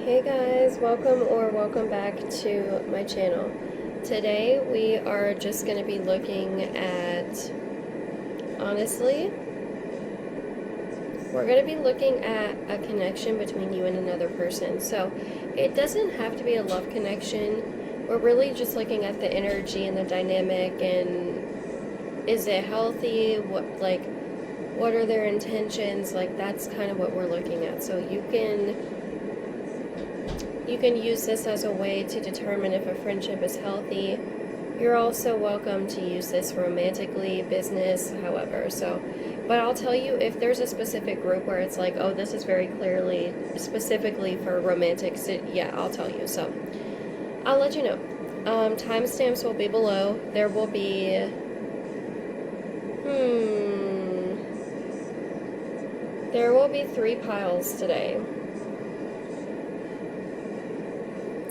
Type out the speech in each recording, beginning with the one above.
Hey guys, welcome back to my channel. Today we are just going to be looking at, honestly, we're going to be looking at a connection between you and another person. So it doesn't have to be a love connection. We're really just looking at the energy and the dynamic and is it healthy? What are their intentions? That's kind of what we're looking at. So you can use this as a way to determine if a friendship is healthy. You're also welcome to use this romantically, business, however. But I'll tell you, if there's a specific group where it's like, oh, this is very clearly, specifically for romantic, yeah, I'll tell you. So I'll let you know. Timestamps will be below. There will be, there will be 3 piles today.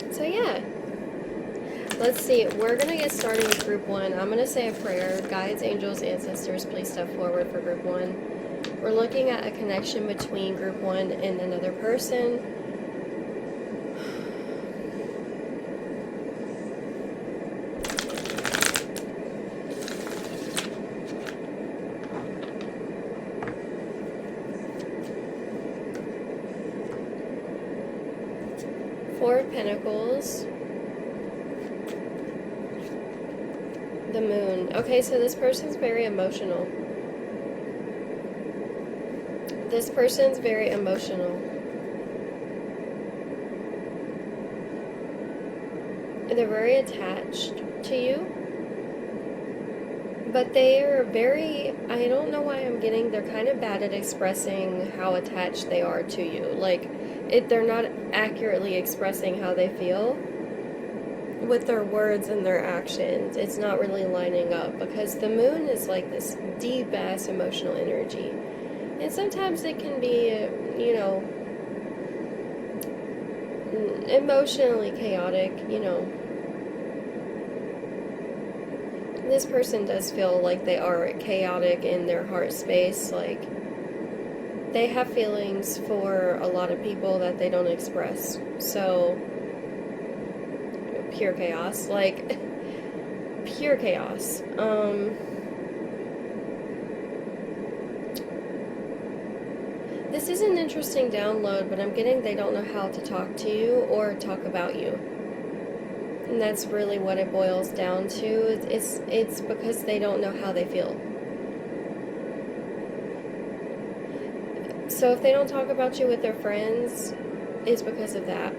So yeah, let's see. We're going to get started with group 1. I'm going to say a prayer. Guides, angels, ancestors, please step forward for group 1. We're looking at a connection between group 1 and another person. Four of Pentacles. The Moon. Okay, so this person's very emotional. This person's very emotional. They're very attached to you. But they are very, I don't know why I'm getting, they're kind of bad at expressing how attached they are to you. They're not accurately expressing how they feel with their words and their actions. It's not really lining up because the moon is like this deep ass emotional energy. And sometimes it can be, emotionally chaotic, This person does feel like they are chaotic in their heart space, they have feelings for a lot of people that they don't express. So, pure chaos. Pure chaos. This is an interesting download, but I'm getting they don't know how to talk to you or talk about you. And that's really what it boils down to. It's because they don't know how they feel. So if they don't talk about you with their friends, it's because of that.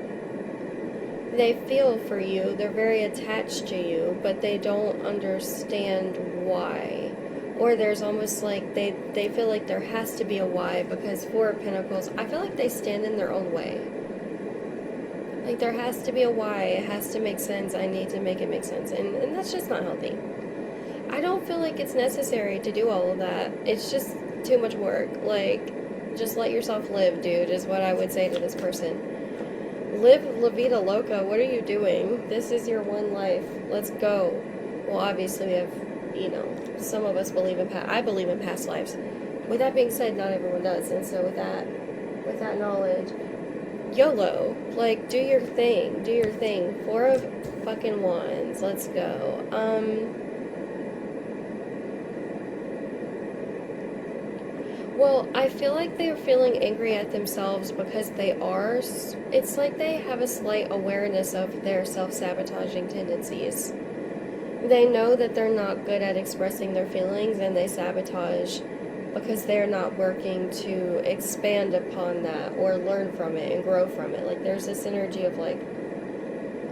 They feel for you, they're very attached to you, but they don't understand why. Or there's almost like they feel like there has to be a why, because Four of Pentacles, I feel like they stand in their own way. There has to be a why, it has to make sense, I need to make it make sense, and that's just not healthy. I don't feel like it's necessary to do all of that. It's just too much work. Just let yourself live, dude, is what I would say to this person. Live La Vida Loca. What are you doing? This is your one life. Let's go. Well, obviously we have, some of us believe in I believe in past lives. With that being said, not everyone does. And so with that knowledge, YOLO. Do your thing. Do your thing. 4 of fucking Wands. Let's go. Well, I feel like they're feeling angry at themselves because it's like they have a slight awareness of their self-sabotaging tendencies. They know that they're not good at expressing their feelings and they sabotage because they're not working to expand upon that or learn from it and grow from it. There's this energy of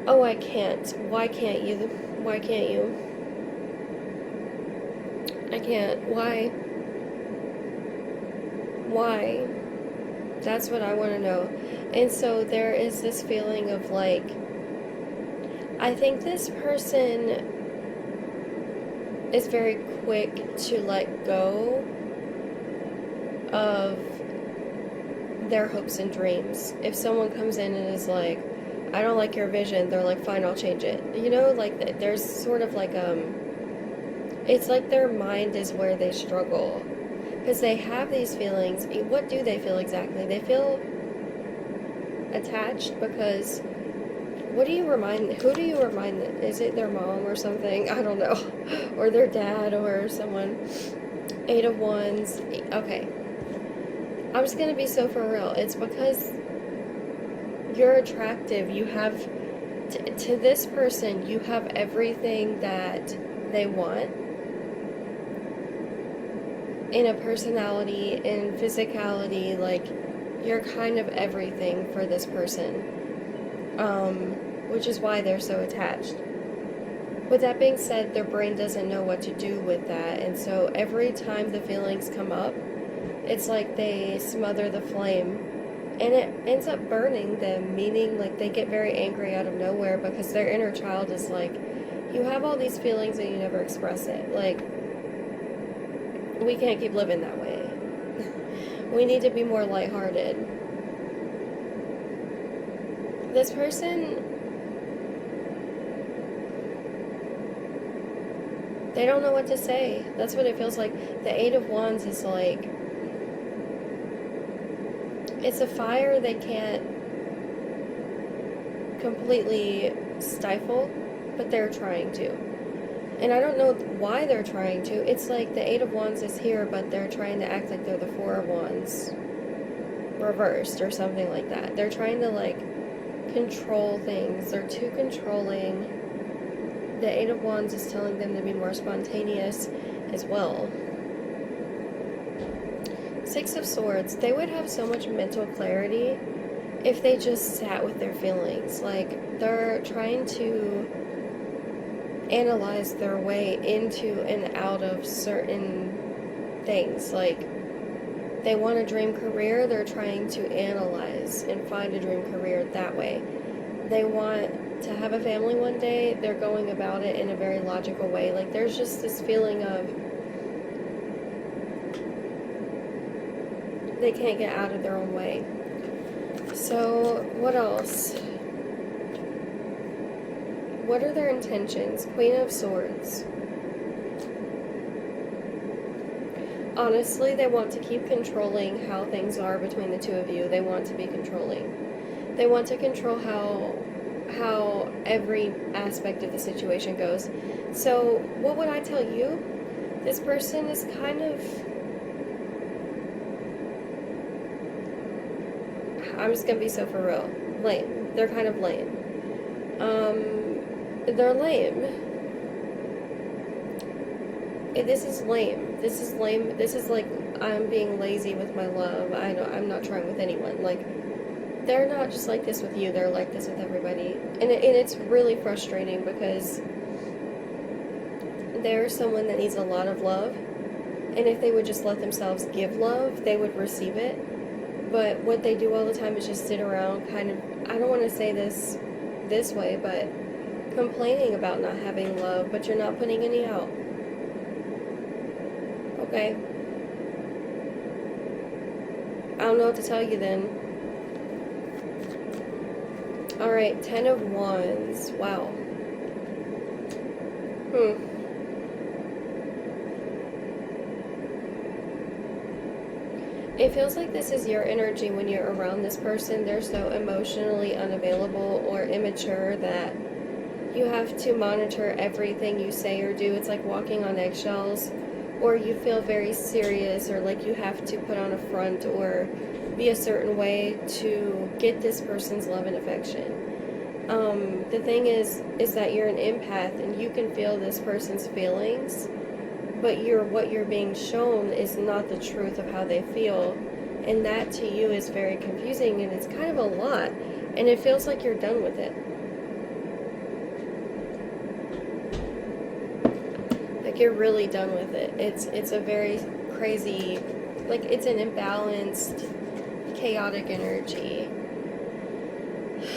oh, I can't. Why can't you? Why can't you? I can't. Why? Why? That's what I want to know. And so there is this feeling of I think this person is very quick to let go of their hopes and dreams. If someone comes in and is like, I don't like your vision, they're like, fine, I'll change it. There's sort of it's like their mind is where they struggle. Because they have these feelings. What do they feel exactly? They feel attached because who do you remind them? Is it their mom or something? I don't know. Or their dad or someone. Eight of Wands. Okay. I'm just going to be so for real. It's because you're attractive. You have, to this person, you have everything that they want. In a personality, in physicality, like, you're kind of everything for this person. Which is why they're so attached. With that being said, their brain doesn't know what to do with that, and so every time the feelings come up, it's like they smother the flame, and it ends up burning them, meaning like they get very angry out of nowhere because their inner child is like, you have all these feelings and you never express it. Like, we can't keep living that way. We need to be more lighthearted. This person, they don't know what to say. That's what it feels like. The Eight of Wands is like, it's a fire they can't completely stifle, but they're trying to. And I don't know why they're trying to. It's like the Eight of Wands is here, but they're trying to act like they're the Four of Wands reversed or something like that. They're trying to, like, control things. They're too controlling. The Eight of Wands is telling them to be more spontaneous as well. Six of Swords, they would have so much mental clarity if they just sat with their feelings. Like, they're trying to analyze their way into and out of certain things. Like, they want a dream career, they're trying to analyze and find a dream career that way. They want to have a family one day, they're going about it in a very logical way. Like, there's just this feeling of they can't get out of their own way. So, what else? What are their intentions? Queen of Swords. Honestly, they want to keep controlling how things are between the two of you. They want to be controlling. They want to control how every aspect of the situation goes. So, what would I tell you? This person is kind of, I'm just gonna be so for real, lame. They're kind of lame. They're lame. This is lame. This is lame. This is like, I'm being lazy with my love. I'm not trying with anyone. Like, they're not just like this with you. They're like this with everybody. And it's really frustrating because they're someone that needs a lot of love. And if they would just let themselves give love, they would receive it. But what they do all the time is just sit around kind of, I don't want to say this way, but complaining about not having love, but you're not putting any out. Okay. I don't know what to tell you then. Alright, Ten of Wands. Wow. It feels like this is your energy when you're around this person. They're so emotionally unavailable or immature that you have to monitor everything you say or do. It's like walking on eggshells. Or you feel very serious, or like you have to put on a front or be a certain way to get this person's love and affection. The thing is that you're an empath and you can feel this person's feelings, but what you're being shown is not the truth of how they feel, and that to you is very confusing, and it's kind of a lot, and it feels like you're done with it. Like, you're really done with it. It's a very crazy, like, it's an imbalanced, chaotic energy.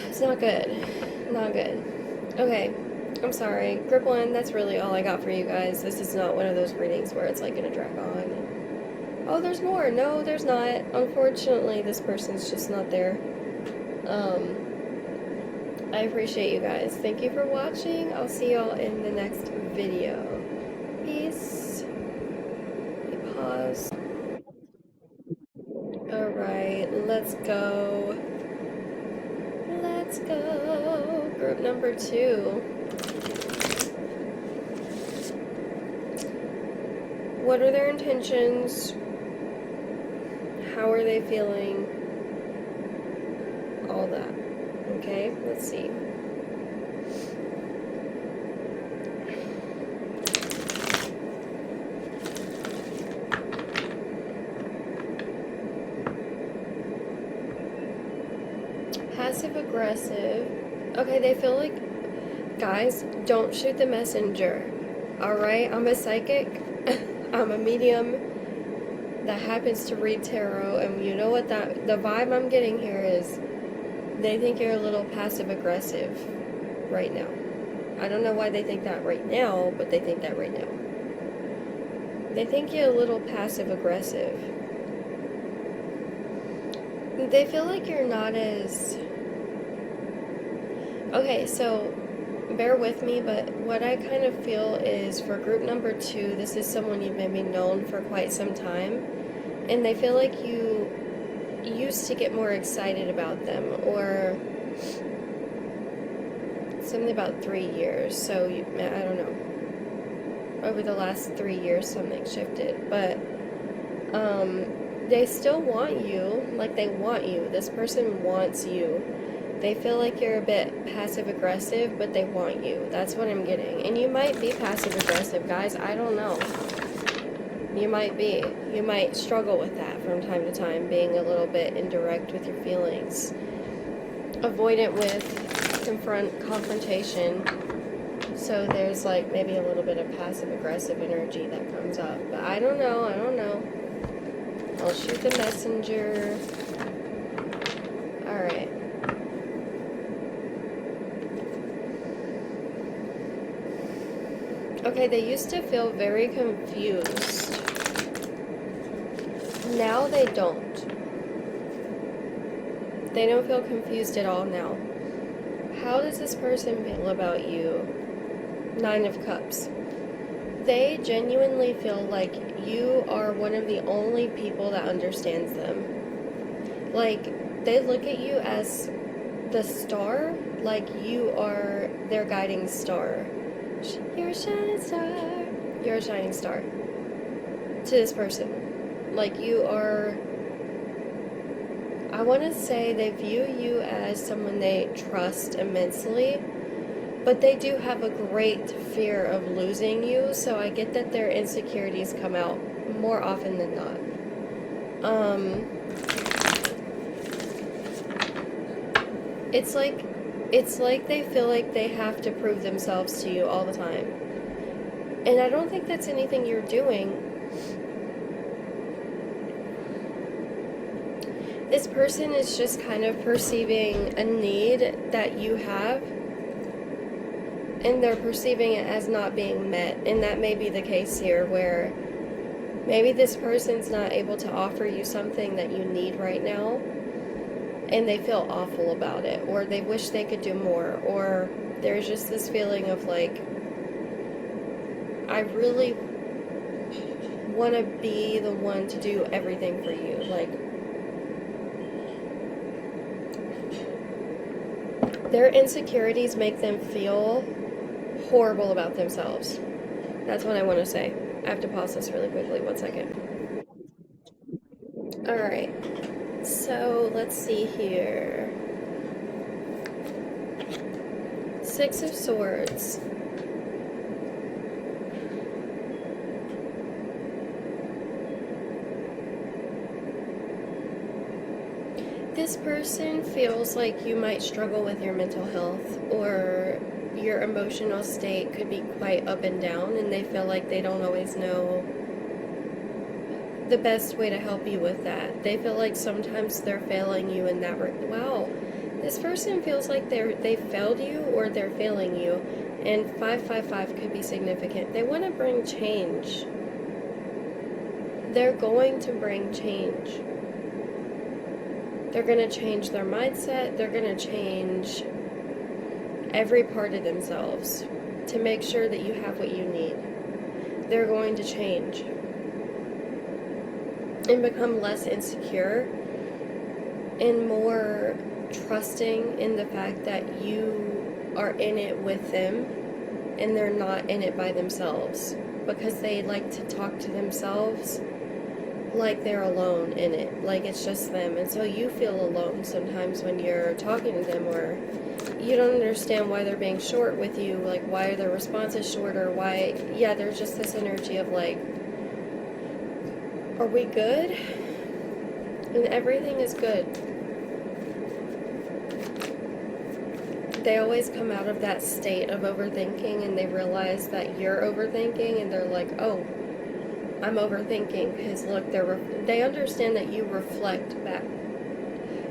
It's not good. Not good. Okay, I'm sorry. Grip 1, that's really all I got for you guys. This is not one of those readings where it's like gonna drag on. Oh, there's more. No, there's not. Unfortunately, this person's just not there. I appreciate you guys. Thank you for watching. I'll see y'all in the next video. Peace. Pause. Alright, let's go. Let's go. Group number 2. What are their intentions? How are they feeling? All that. Okay, let's see. Passive aggressive. Okay, they feel like, guys, don't shoot the messenger. Alright, I'm a psychic. I'm a medium that happens to read tarot, and you know what the vibe I'm getting here is they think you're a little passive aggressive right now. I don't know why they think that right now, but they think that right now. They think you're a little passive aggressive. They feel like you're not as... Okay, so bear with me, but what I kind of feel is for group number 2, this is someone you've maybe known for quite some time, and they feel like you used to get more excited about them, or something about 3 years, so I don't know. Over the last 3 years, something shifted, but they still want you, like they want you. This person wants you. They feel like you're a bit passive-aggressive, but they want you. That's what I'm getting. And you might be passive-aggressive, guys. I don't know. You might be. You might struggle with that from time to time, being a little bit indirect with your feelings. Avoidant with confrontation. So there's like maybe a little bit of passive-aggressive energy that comes up. But I don't know. I don't know. I'll shoot the messenger. Alright. Okay, they used to feel very confused. Now they don't. They don't feel confused at all now. How does this person feel about you? 9 of Cups. They genuinely feel like you are one of the only people that understands them. Like, they look at you as the star, like you are their guiding star. You're a shining star. You're a shining star to this person. Like, you are, I want to say they view you as someone they trust immensely, but they do have a great fear of losing you, so I get that their insecurities come out more often than not. It's like they feel like they have to prove themselves to you all the time. And I don't think that's anything you're doing. This person is just kind of perceiving a need that you have, and they're perceiving it as not being met. And that may be the case here, where maybe this person's not able to offer you something that you need right now, and they feel awful about it, or they wish they could do more, or there's just this feeling of like, I really want to be the one to do everything for you. Like, their insecurities make them feel horrible about themselves. That's what I want to say. I have to pause this really quickly. 1 second. Alright. So, let's see here. 6 of Swords. This person feels like you might struggle with your mental health, or your emotional state could be quite up and down, and they feel like they don't always know the best way to help you with that. They feel like sometimes they're failing you in that wow. This person feels like they failed you, or they're failing you, and 555 could be significant. They want to bring change. They're going to bring change. They're going to change their mindset. They're going to change every part of themselves to make sure that you have what you need. They're going to change and become less insecure and more trusting in the fact that you are in it with them and they're not in it by themselves, because they like to talk to themselves like they're alone in it, like it's just them. And so you feel alone sometimes when you're talking to them, or you don't understand why they're being short with you, like why their response is shorter, why, yeah, there's just this energy of like, are we good? And everything is good. They always come out of that state of overthinking and they realize that you're overthinking, and they're like, oh, I'm overthinking, because look, they understand that you reflect back.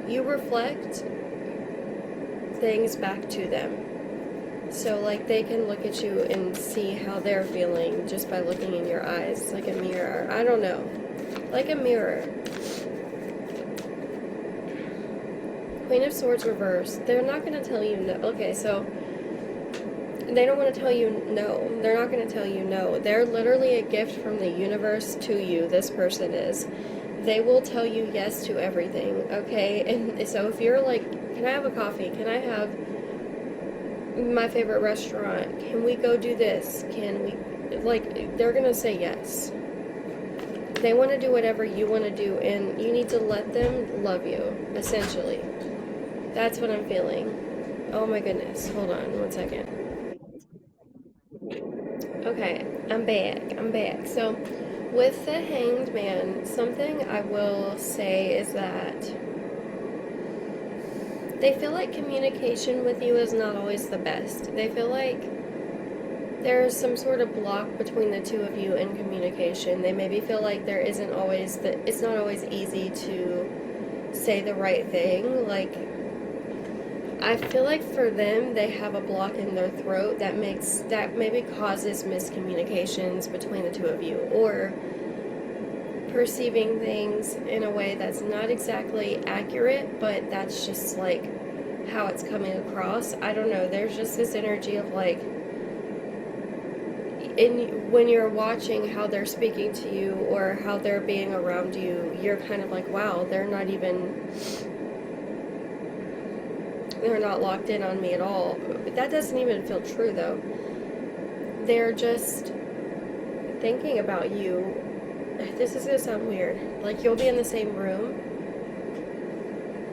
You reflect things back to them. So like they can look at you and see how they're feeling just by looking in your eyes, like a mirror. I don't know. Like a mirror. Queen of Swords reversed. They're not going to tell you no. Okay, so they don't want to tell you no. They're not going to tell you no. They're literally a gift from the universe to you. This person is. They will tell you yes to everything, okay? And so if you're like, can I have a coffee? Can I have my favorite restaurant? Can we go do this? Can we, like, they're going to say yes. They want to do whatever you want to do, and you need to let them love you, essentially. That's what I'm feeling. Oh my goodness. Hold on 1 second. Okay, I'm back. So, with the Hanged Man, something I will say is that they feel like communication with you is not always the best. They feel like there's some sort of block between the two of you in communication. They maybe feel like there isn't always it's not always easy to say the right thing. Like, I feel like for them, they have a block in their throat that maybe causes miscommunications between the two of you, or perceiving things in a way that's not exactly accurate, but that's just like how it's coming across. I don't know. There's just this energy of like, when you're watching how they're speaking to you or how they're being around you, you're kind of like, wow, they're not locked in on me at all. But that doesn't even feel true, though. They're just thinking about you. This is gonna sound weird. Like, you'll be in the same room,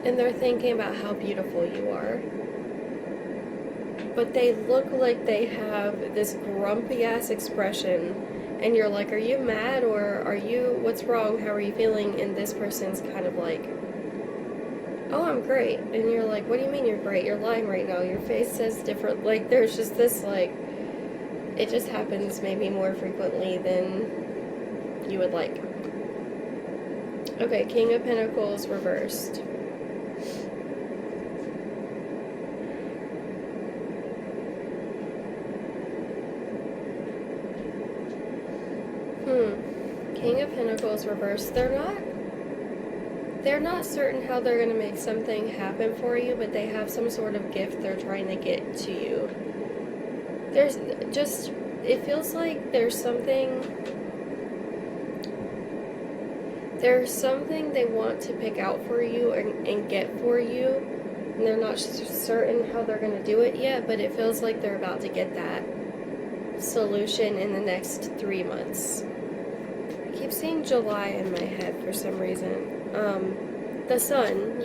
and they're thinking about how beautiful you are. But they look like they have this grumpy-ass expression, and you're like, are you mad, or what's wrong? How are you feeling? And this person's kind of like, oh, I'm great. And you're like, what do you mean you're great? You're lying right now. Your face says different. Like, there's just this, like, it just happens maybe more frequently than you would like. Okay, King of Pentacles reversed. King of Pentacles reversed. They're not certain how they're going to make something happen for you, but they have some sort of gift they're trying to get to you. It feels like there's something they want to pick out for you and get for you, and they're not certain how they're going to do it yet, but it feels like they're about to get that solution in the next 3 months. I keep seeing July in my head for some reason. The sun,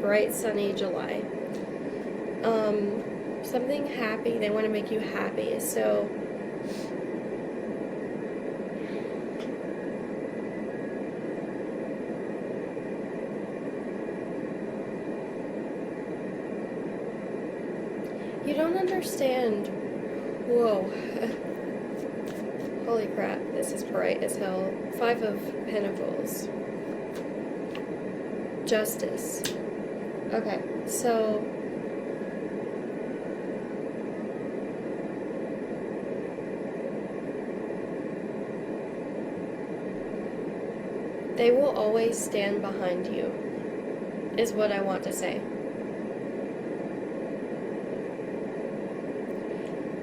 bright sunny July. Something happy, they want to make you happy, so you don't understand. Whoa. Holy crap, this is bright as hell. 5 of Pentacles. Justice. Okay, so they will always stand behind you, is what I want to say.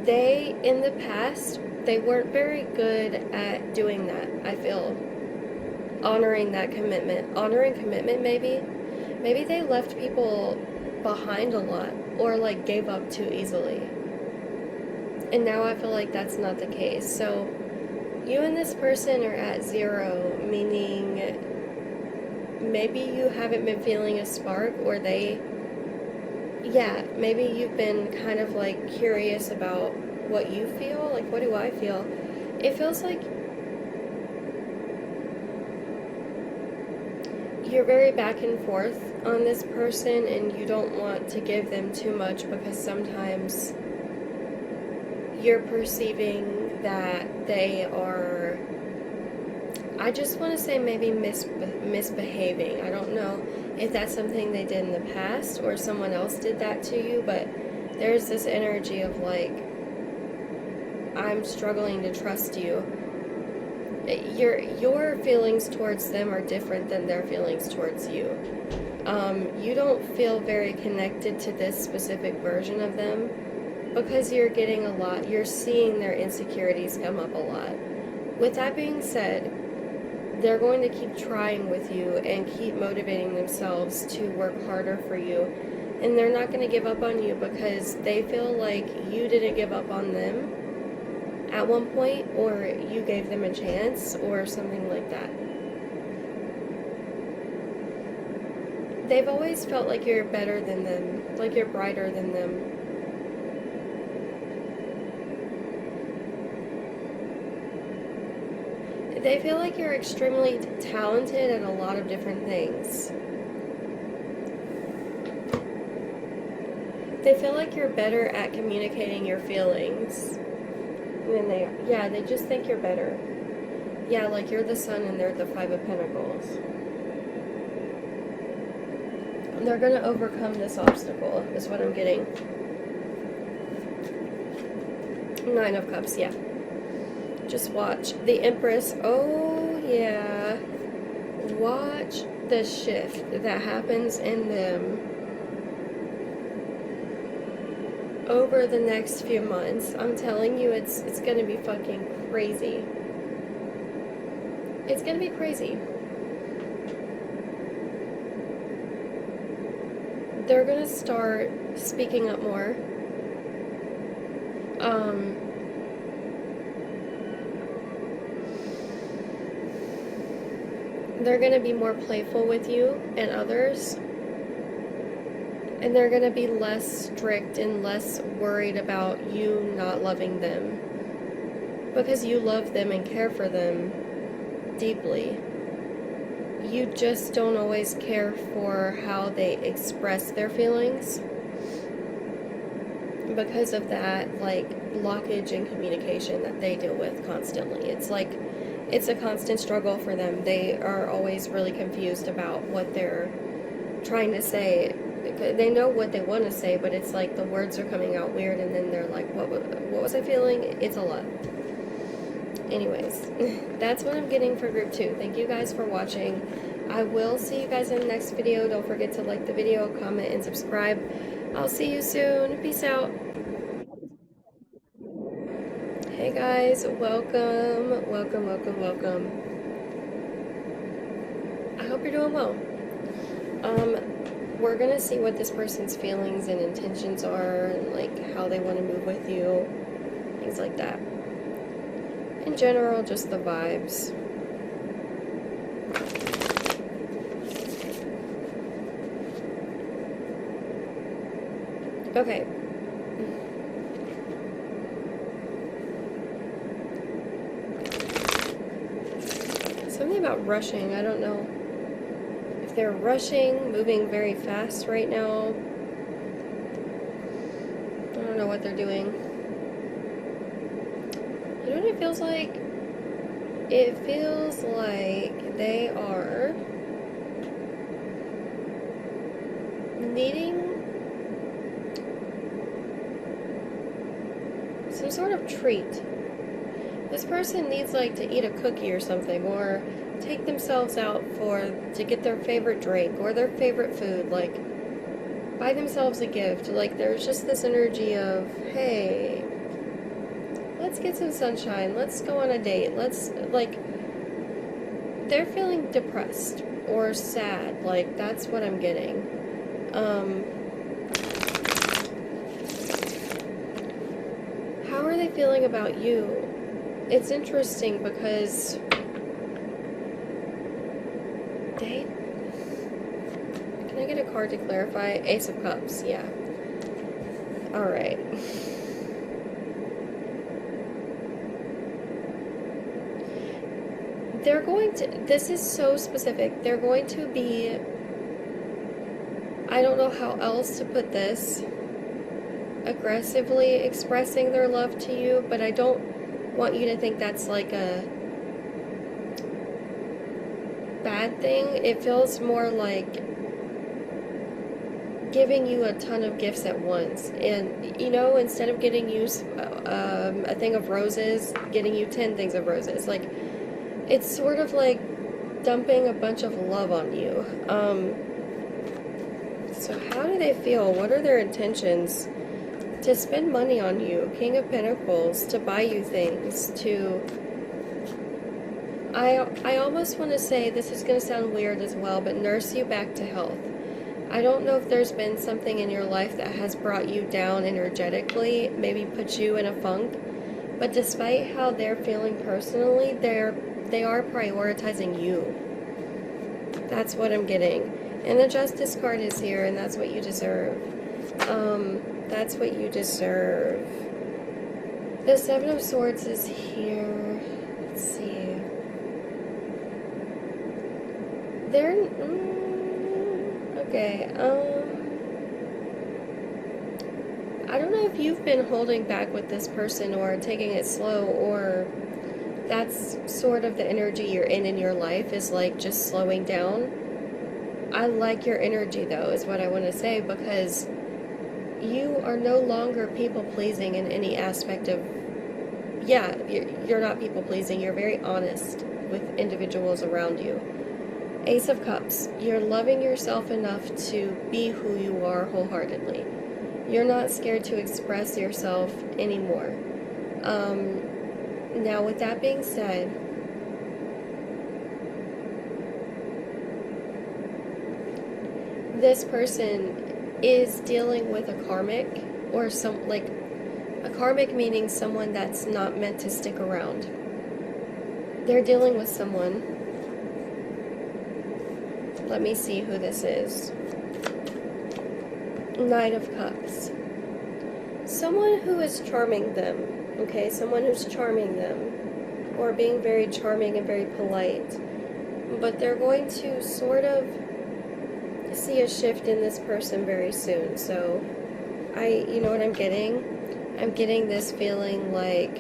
They, in the past, they weren't very good at doing that, I feel. Honoring that commitment. Honoring commitment, maybe. Maybe they left people behind a lot, or like gave up too easily. And now I feel like that's not the case. So you and this person are at 0, meaning maybe you haven't been feeling a spark, or maybe you've been kind of like curious about what you feel. Like, what do I feel? It feels like you're very back and forth on this person, and you don't want to give them too much because sometimes you're perceiving that they are, I just want to say maybe misbehaving. I don't know if that's something they did in the past or someone else did that to you, but there's this energy of like, I'm struggling to trust you. Your feelings towards them are different than their feelings towards you. You don't feel very connected to this specific version of them because you're getting a lot, you're seeing their insecurities come up a lot. With that being said, they're going to keep trying with you and keep motivating themselves to work harder for you. And they're not going to give up on you because they feel like you didn't give up on them at one point, or you gave them a chance, or something like that. They've always felt like you're better than them, like you're brighter than them. They feel like you're extremely talented at a lot of different things. They feel like you're better at communicating your feelings than they are. Yeah, they just think you're better. Yeah, like you're the sun and they're the 5 of Pentacles. They're going to overcome this obstacle, is what I'm getting. 9 of Cups, yeah. Just watch. The Empress, oh yeah. Watch the shift that happens in them over the next few months. I'm telling you, it's going to be fucking crazy. It's going to be crazy. They're going to start speaking up more. They're going to be more playful with you and others. And they're going to be less strict and less worried about you not loving them. Because you love them and care for them deeply. You just don't always care for how they express their feelings. Because of that, like, blockage in communication that they deal with constantly. It's like, it's a constant struggle for them. They are always really confused about what they're trying to say. They know what they want to say, but it's like the words are coming out weird, and then they're like, what was I feeling? It's a lot. Anyways, that's what I'm getting for group 2. Thank you guys for watching. I will see you guys in the next video. Don't forget to like the video, comment, and subscribe. I'll see you soon. Peace out. Hey guys, welcome, welcome, welcome, welcome. I hope you're doing well. We're gonna see what this person's feelings and intentions are, and like how they want to move with you, things like that. In general, just the vibes. Okay. Something about rushing. I don't know if they're rushing, moving very fast right now. I don't know what they're doing. You know what it feels like? It feels like they are needing some sort of treat. This person needs like to eat a cookie or something, or take themselves out to get their favorite drink or their favorite food, like buy themselves a gift. Like there's just this energy of, hey, let's get some sunshine, let's go on a date, let's, like, they're feeling depressed. or sad. Like, that's what I'm getting. How are they feeling about you? It's interesting because they... Can I get a card to clarify? Ace of Cups, yeah. Alright. They're going to... This is so specific. They're going to be... I don't know how else to put this. Aggressively expressing their love to you, but I don't want you to think that's like a bad thing. It feels more like giving you a ton of gifts at once, and you know, instead of getting you a thing of roses, getting you 10 things of roses. Like, it's sort of like dumping a bunch of love on you. So how do they feel? What are their intentions? To spend money on you, King of Pentacles, to buy you things, to... I almost want to say, this is going to sound weird as well, but nurse you back to health. I don't know if there's been something in your life that has brought you down energetically, maybe put you in a funk, but despite how they're feeling personally, they are prioritizing you. That's what I'm getting. And the Justice card is here, and that's what you deserve. That's what you deserve. The Seven of Swords is here. Let's see. They're... okay, I don't know if you've been holding back with this person or taking it slow, or that's sort of the energy you're in your life, is like just slowing down. I like your energy, though, is what I want to say, because you are no longer people-pleasing in any aspect of... Yeah, you're not people-pleasing. You're very honest with individuals around you. Ace of Cups. You're loving yourself enough to be who you are wholeheartedly. You're not scared to express yourself anymore. Now, with that being said, this person is dealing with a karmic, or some, like, a karmic meaning someone that's not meant to stick around. They're dealing with someone. Let me see who this is. Knight of Cups. Someone who is charming them, okay? Someone who's charming them, or being very charming and very polite. But they're going to sort of see a shift in this person very soon. So you know what I'm getting? I'm getting this feeling like,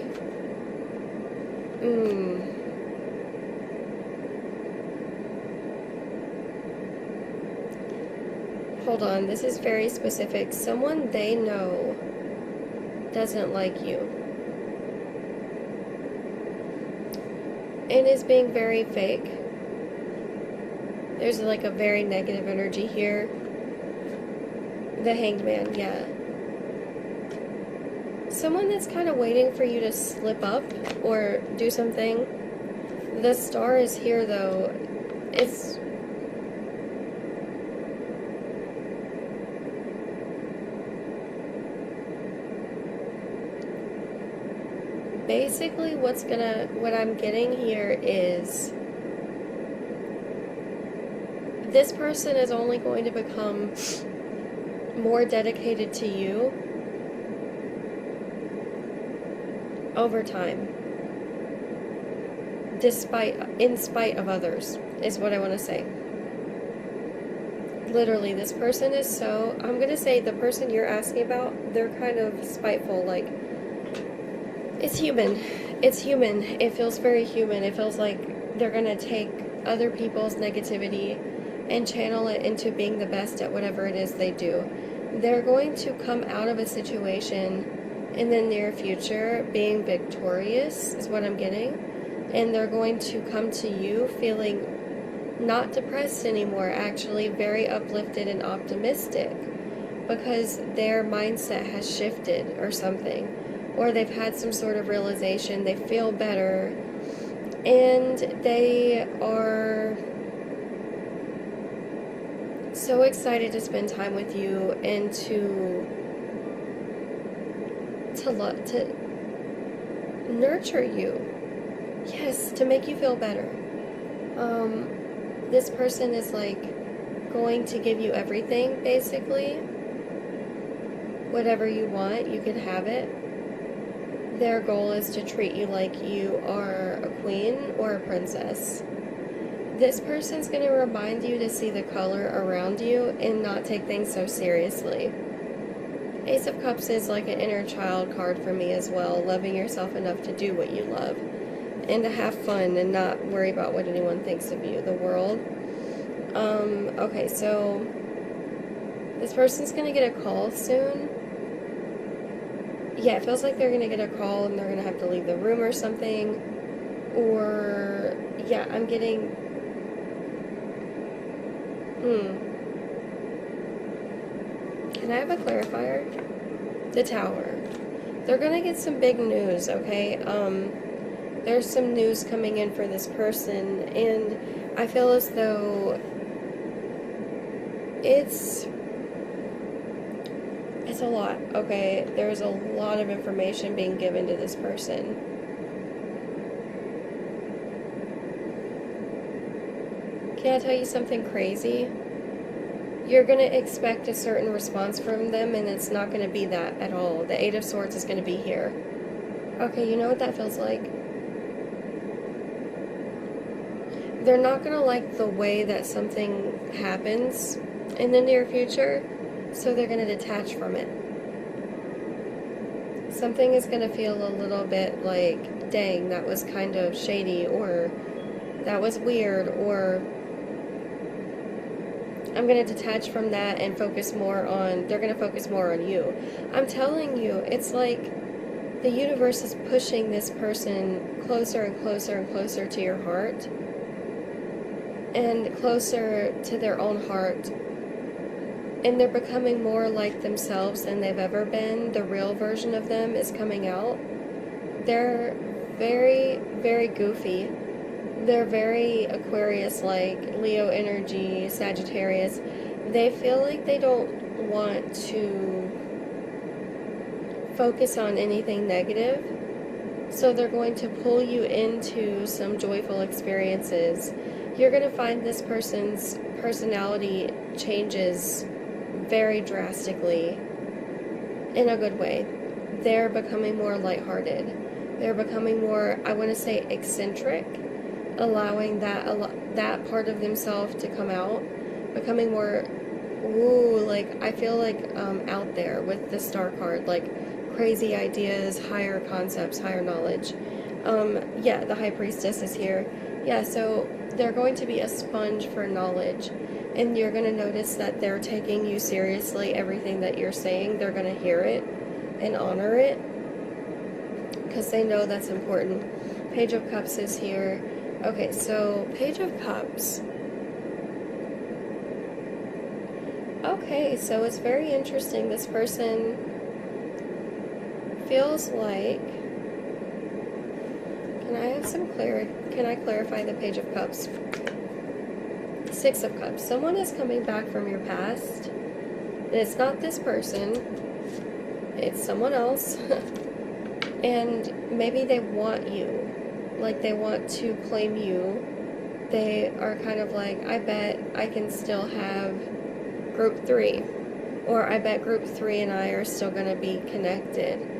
hold on, this is very specific. Someone they know doesn't like you and is being very fake. There's like a very negative energy here. The Hanged Man, yeah. Someone that's kind of waiting for you to slip up or do something. The Star is here, though. It's... basically what I'm getting here is... this person is only going to become more dedicated to you over time, in spite of others, is what I want to say. Literally, this person is so... I'm going to say the person you're asking about, they're kind of spiteful, like... It's human. It's human. It feels very human. It feels like they're going to take other people's negativity and channel it into being the best at whatever it is they do. They're going to come out of a situation in the near future being victorious, is what I'm getting. And they're going to come to you feeling not depressed anymore, actually very uplifted and optimistic, because their mindset has shifted or something. Or they've had some sort of realization, they feel better, and they are so excited to spend time with you and to nurture you. Yes, to make you feel better. This person is like going to give you everything, basically. Whatever you want, you can have it. Their goal is to treat you like you are a queen or a princess. This person's going to remind you to see the color around you and not take things so seriously. Ace of Cups is like an inner child card for me as well, loving yourself enough to do what you love and to have fun and not worry about what anyone thinks of you, the world. Okay, so this person's going to get a call soon. Yeah, it feels like they're going to get a call and they're going to have to leave the room or something. Or, yeah, I'm getting... Can I have a clarifier? The Tower. They're going to get some big news, okay? There's some news coming in for this person, and I feel as though it's a lot, okay? There's a lot of information being given to this person. Can I tell you something crazy? You're going to expect a certain response from them, and it's not going to be that at all. The Eight of Swords is going to be here. Okay, you know what that feels like? They're not going to like the way that something happens in the near future, so they're going to detach from it. Something is going to feel a little bit like, dang, that was kind of shady, or that was weird, or I'm going to detach from that and focus more on, they're going to focus more on you. I'm telling you, it's like the universe is pushing this person closer and closer and closer to your heart, and closer to their own heart. And they're becoming more like themselves than they've ever been. The real version of them is coming out. They're very, very goofy. They're very Aquarius-like, Leo energy, Sagittarius. They feel like they don't want to focus on anything negative. So they're going to pull you into some joyful experiences. You're going to find this person's personality changes very drastically in a good way. They're becoming more lighthearted. They're becoming more, I want to say, eccentric, allowing that part of themselves to come out, becoming more, like, I feel like out there with the Star card, like crazy ideas, higher concepts, higher knowledge. Yeah, the High Priestess is here. Yeah, so they're going to be a sponge for knowledge, and you're going to notice that they're taking you seriously. Everything that you're saying, they're going to hear it and honor it because they know that's important. Page of Cups is here. Okay, so Page of Cups. Okay, so it's very interesting. This person feels like... Can I have some clarity? Can I clarify the Page of Cups? Six of Cups. Someone is coming back from your past. And it's not this person. It's someone else. And maybe they want you. Like, they want to claim you. They are kind of like, I bet I can still have group 3. Or I bet group 3 and I are still going to be connected.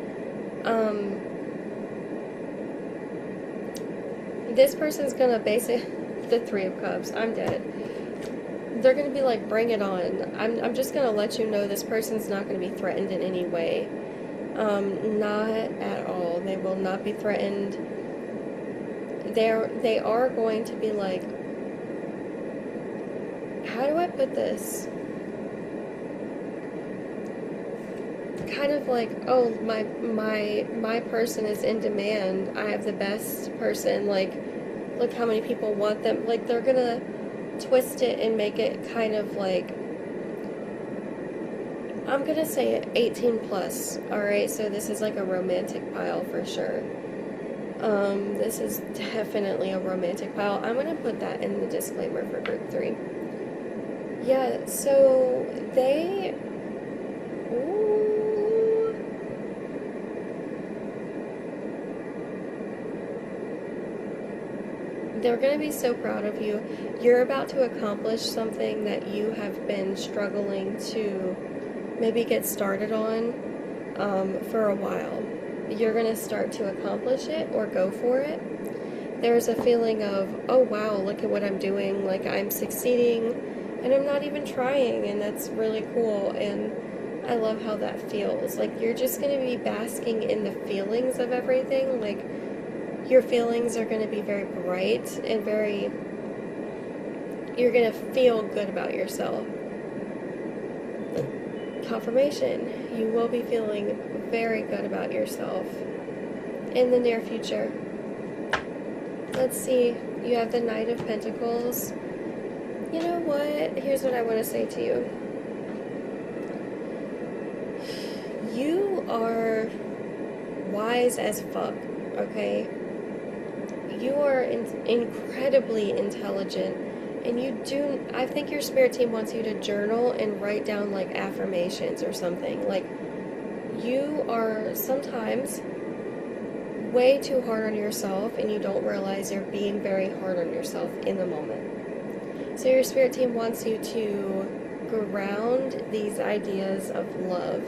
This person's going to the Three of Cups. I'm dead. They're going to be like, bring it on. I'm just going to let you know this person's not going to be threatened in any way. Not at all. They will not be threatened. They are going to be like, how do I put this? Kind of like, oh, my person is in demand. I have the best person. Like, look how many people want them. Like, they're gonna twist it and make it kind of like, I'm gonna say 18 plus. Alright, so this is like a romantic pile for sure. This is definitely a romantic pile. I'm gonna put that in the disclaimer for group 3. Yeah, so they... Ooh. They're going to be so proud of you. You're about to accomplish something that you have been struggling to maybe get started on for a while. You're going to start to accomplish it or go for it. There's a feeling of, oh wow, look at what I'm doing, like I'm succeeding, and I'm not even trying, and that's really cool, and I love how that feels. Like, you're just going to be basking in the feelings of everything. Like, your feelings are going to be very bright and very, you're going to feel good about yourself. Confirmation, you will be feeling very good about yourself in the near future. Let's see, you have the Knight of Pentacles. You know what? Here's what I want to say to you. You are wise as fuck, okay? You are incredibly intelligent, and I think your spirit team wants you to journal and write down like affirmations or something. Like, you are sometimes way too hard on yourself, and you don't realize you're being very hard on yourself in the moment. So your spirit team wants you to ground these ideas of love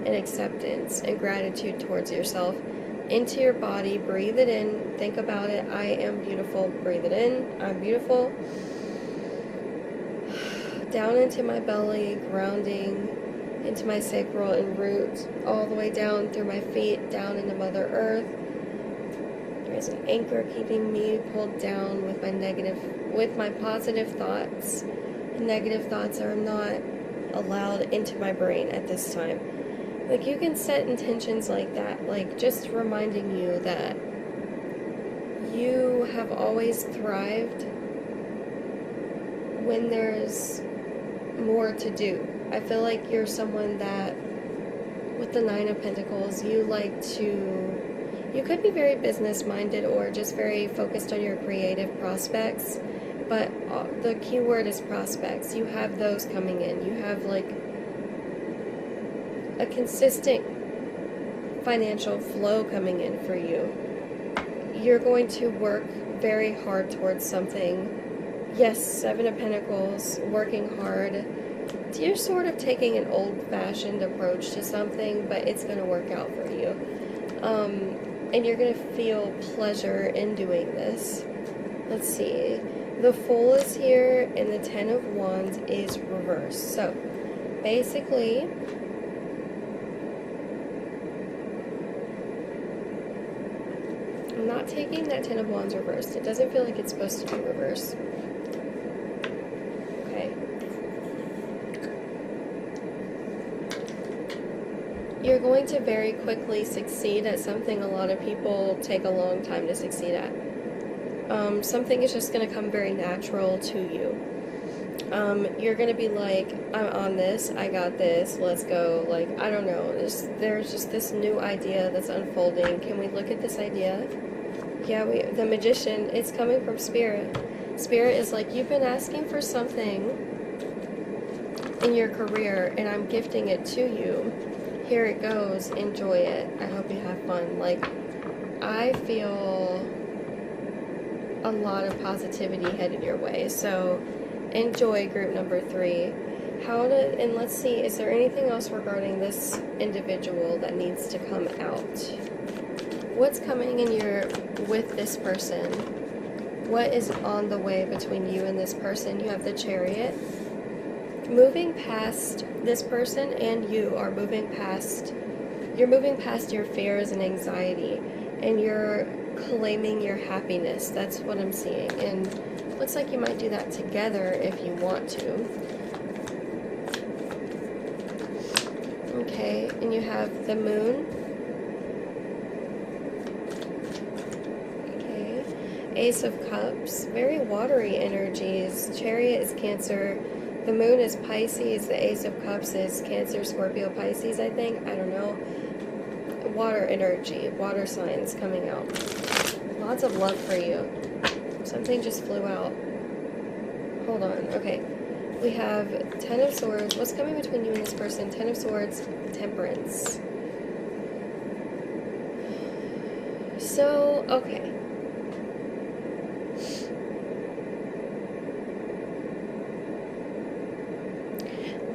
and acceptance and gratitude towards yourself into your body. Breathe it in. Think about it. I am beautiful. Breathe it in. I'm beautiful. Down into my belly, grounding into my sacral and root, all the way down through my feet, down into Mother Earth. There's an anchor keeping me pulled down with my positive thoughts. And negative thoughts are not allowed into my brain at this time. Like, you can set intentions like that, like just reminding you that you have always thrived when there's more to do. I feel like you're someone that, with the Nine of Pentacles, you could be very business-minded or just very focused on your creative prospects, but the key word is prospects. You have those coming in. You have, like, a consistent financial flow coming in for you. You're going to work very hard towards something. Yes, Seven of Pentacles, working hard. You're sort of taking an old-fashioned approach to something, but it's going to work out for you. And you're going to feel pleasure in doing this. Let's see. The Fool is here, and the Ten of Wands is reversed. So, basically, I'm not taking that Ten of Wands reversed. It doesn't feel like it's supposed to be reversed. Okay. You're going to very quickly succeed at something a lot of people take a long time to succeed at. Something is just going to come very natural to you. You're going to be like, I'm on this, I got this, let's go. Like, I don't know, there's just this new idea that's unfolding. Can we look at this idea? Yeah, the Magician, it's coming from Spirit. Spirit is like, you've been asking for something in your career, and I'm gifting it to you. Here it goes, enjoy it. I hope you have fun. Like, I feel a lot of positivity headed your way, so enjoy group number 3. And let's see, is there anything else regarding this individual that needs to come out? What's coming in with this person? What is on the way between you and this person? You have the Chariot. Moving past this person, and you're moving past your fears and anxiety, and you're claiming your happiness. That's what I'm seeing, and looks like you might do that together if you want to. Okay, and you have the Moon. Okay, Ace of Cups, very watery energies. Chariot is Cancer. The Moon is Pisces. The Ace of Cups is Cancer, Scorpio, Pisces, I think. I don't know. Water energy, water signs coming out. Lots of love for you. Something just flew out. Hold on. Okay. We have Ten of Swords. What's coming between you and this person? Ten of Swords, Temperance. So, okay.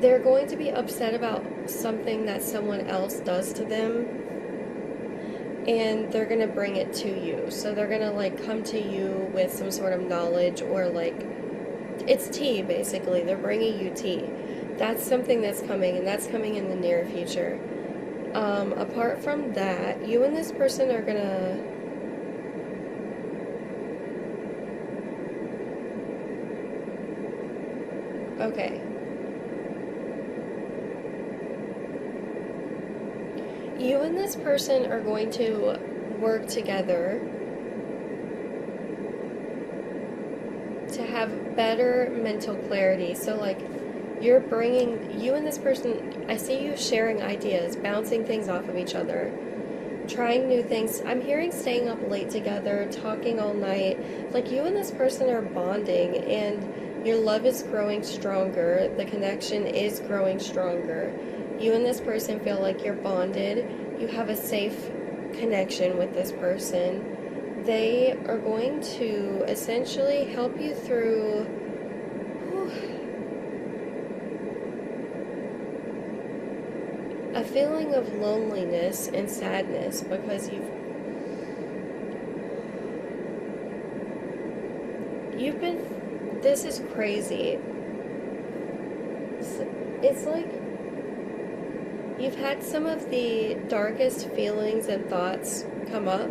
They're going to be upset about something that someone else does to them, and they're going to bring it to you. So they're going to, like, come to you with some sort of knowledge, or, like, it's tea, basically. They're bringing you tea. That's something that's coming, and that's coming in the near future. Apart from that, you and this person are going to... Okay. You and this person are going to work together to have better mental clarity. So, like, you're bringing, you and this person, I see you sharing ideas, bouncing things off of each other, trying new things. I'm hearing staying up late together, talking all night. Like, you and this person are bonding, and your love is growing stronger. The connection is growing stronger. You and this person feel like you're bonded. You have a safe connection with this person. They are going to essentially help you through a feeling of loneliness and sadness, because you've been, this is crazy. It's like you've had some of the darkest feelings and thoughts come up,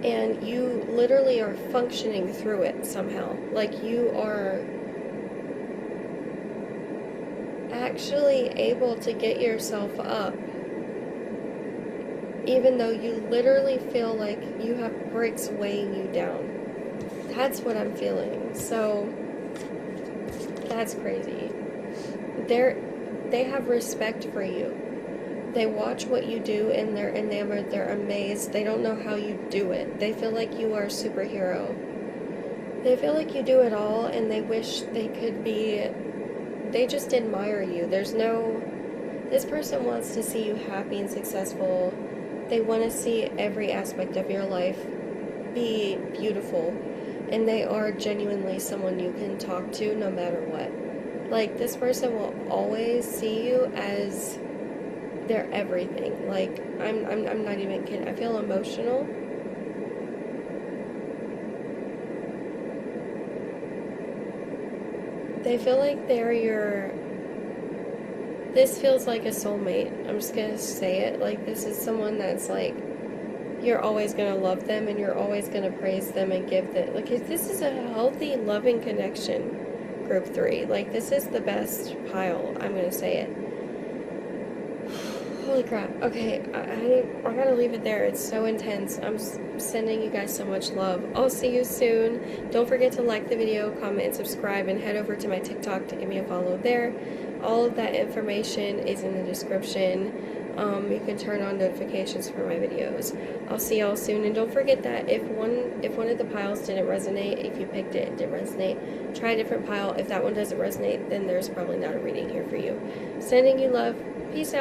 and you literally are functioning through it somehow. Like, you are actually able to get yourself up, even though you literally feel like you have bricks weighing you down. That's what I'm feeling. So, that's crazy. They have respect for you. They watch what you do, and they're enamored, they're amazed. They don't know how you do it. They feel like you are a superhero. They feel like you do it all, and they wish they could be, they just admire you. There's no, this person wants to see you happy and successful. They want to see every aspect of your life be beautiful, and they are genuinely someone you can talk to no matter what. Like, this person will always see you as their everything. Like, I'm not even kidding. I feel emotional. They feel like they're your, this feels like a soulmate. I'm just gonna say it. Like, this is someone that's like, you're always gonna love them, and you're always gonna praise them and give them, like, this is a healthy, loving connection. Group 3. Like, this is the best pile. I'm gonna say it. Holy crap. Okay, I gotta leave it there. It's so intense. I'm sending you guys so much love. I'll see you soon. Don't forget to like the video, comment, and subscribe, and head over to my TikTok to give me a follow there. All of that information is in the description. You can turn on notifications for my videos. I'll see y'all soon, and don't forget that if one of the piles didn't resonate, if you picked it, it didn't resonate, try a different pile. If that one doesn't resonate, then there's probably not a reading here for you. Sending you love. Peace out.